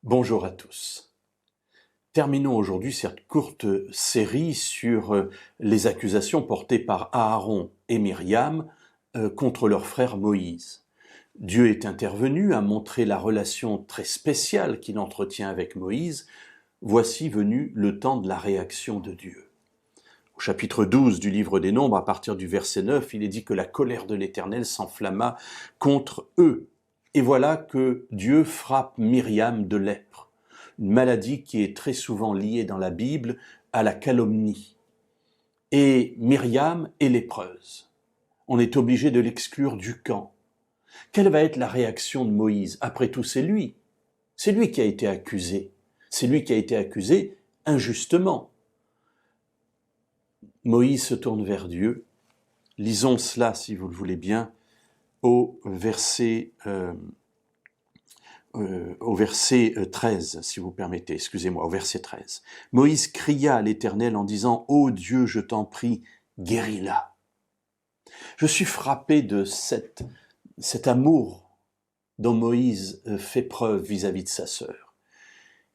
Bonjour à tous. Terminons aujourd'hui cette courte série sur les accusations portées par Aaron et Myriam contre leur frère Moïse. Dieu est intervenu, a montré la relation très spéciale qu'il entretient avec Moïse. Voici venu le temps de la réaction de Dieu. Au chapitre 12 du livre des Nombres, à partir du verset 9, il est dit que la colère de l'Éternel s'enflamma contre eux. Et voilà que Dieu frappe Myriam de lèpre, une maladie qui est très souvent liée dans la Bible à la calomnie. Et Myriam est lépreuse. On est obligé de l'exclure du camp. Quelle va être la réaction de Moïse? Après tout, c'est lui. C'est lui qui a été accusé. C'est lui qui a été accusé injustement. Moïse se tourne vers Dieu. Lisons cela, si vous le voulez bien, au verset 13, si vous permettez, excusez-moi, au verset 13. Moïse cria à l'Éternel en disant « Ô Dieu, je t'en prie, guéris-la ». Je suis frappé de cet amour dont Moïse fait preuve vis-à-vis de sa sœur.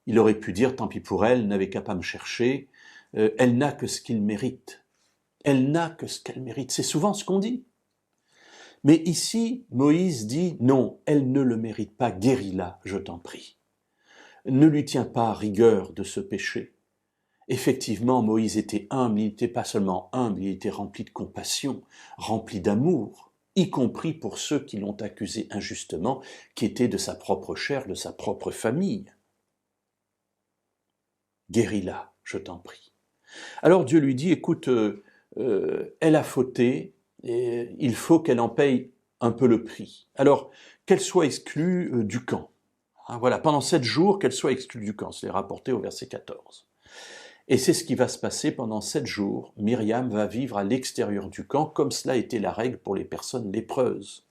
Il aurait pu dire « Tant pis pour elle, n'avait qu'à pas me chercher, elle n'a que ce qu'il mérite ». Elle n'a que ce qu'elle mérite. C'est souvent ce qu'on dit. Mais ici, Moïse dit « Non, elle ne le mérite pas, guéris-la, je t'en prie ». Ne lui tiens pas rigueur de ce péché. Effectivement, Moïse était humble, il n'était pas seulement humble, il était rempli de compassion, rempli d'amour, y compris pour ceux qui l'ont accusé injustement, qui étaient de sa propre chair, de sa propre famille. Guéris-la, je t'en prie. Alors Dieu lui dit « Écoute, elle a fauté, et il faut qu'elle en paye un peu le prix. Alors, qu'elle soit exclue du camp. Voilà, pendant 7 jours, qu'elle soit exclue du camp. C'est rapporté au verset 14. Et c'est ce qui va se passer pendant 7 jours. Myriam va vivre à l'extérieur du camp, comme cela était la règle pour les personnes lépreuses.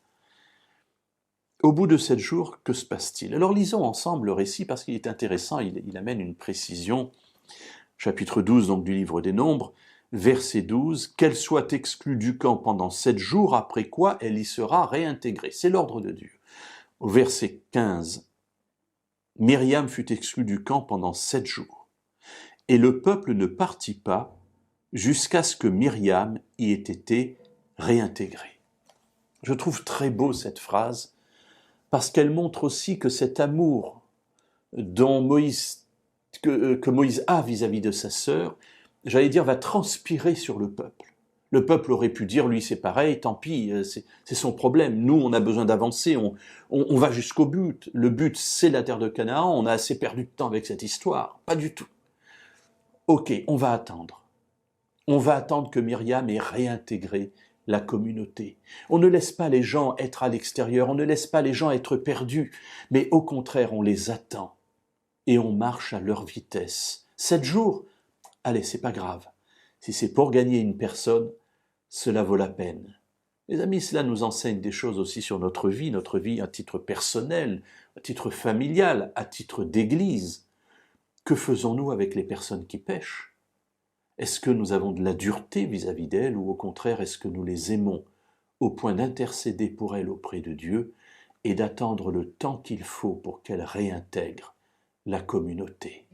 Au bout de 7 jours, que se passe-t-il? Alors lisons ensemble le récit parce qu'il est intéressant, il amène une précision. Chapitre 12 donc, du livre des Nombres. Verset 12, « Qu'elle soit exclue du camp pendant 7 jours, après quoi elle y sera réintégrée. » C'est l'ordre de Dieu. Au verset 15, « Myriam fut exclue du camp pendant 7 jours. Et le peuple ne partit pas jusqu'à ce que Myriam y ait été réintégrée. » Je trouve très beau cette phrase parce qu'elle montre aussi que cet amour dont que Moïse a vis-à-vis de sa sœur, j'allais dire, va transpirer sur le peuple. Le peuple aurait pu dire, lui c'est pareil, tant pis, c'est son problème. Nous, on a besoin d'avancer, on va jusqu'au but. Le but, c'est la terre de Canaan, on a assez perdu de temps avec cette histoire. Pas du tout. Ok, on va attendre. On va attendre que Myriam ait réintégré la communauté. On ne laisse pas les gens être à l'extérieur, on ne laisse pas les gens être perdus, mais au contraire, on les attend et on marche à leur vitesse. 7 jours, allez, c'est pas grave. Si c'est pour gagner une personne, cela vaut la peine. Les amis, cela nous enseigne des choses aussi sur notre vie à titre personnel, à titre familial, à titre d'église. Que faisons-nous avec les personnes qui pêchent? Est-ce que nous avons de la dureté vis-à-vis d'elles ou au contraire est-ce que nous les aimons au point d'intercéder pour elles auprès de Dieu et d'attendre le temps qu'il faut pour qu'elles réintègrent la communauté?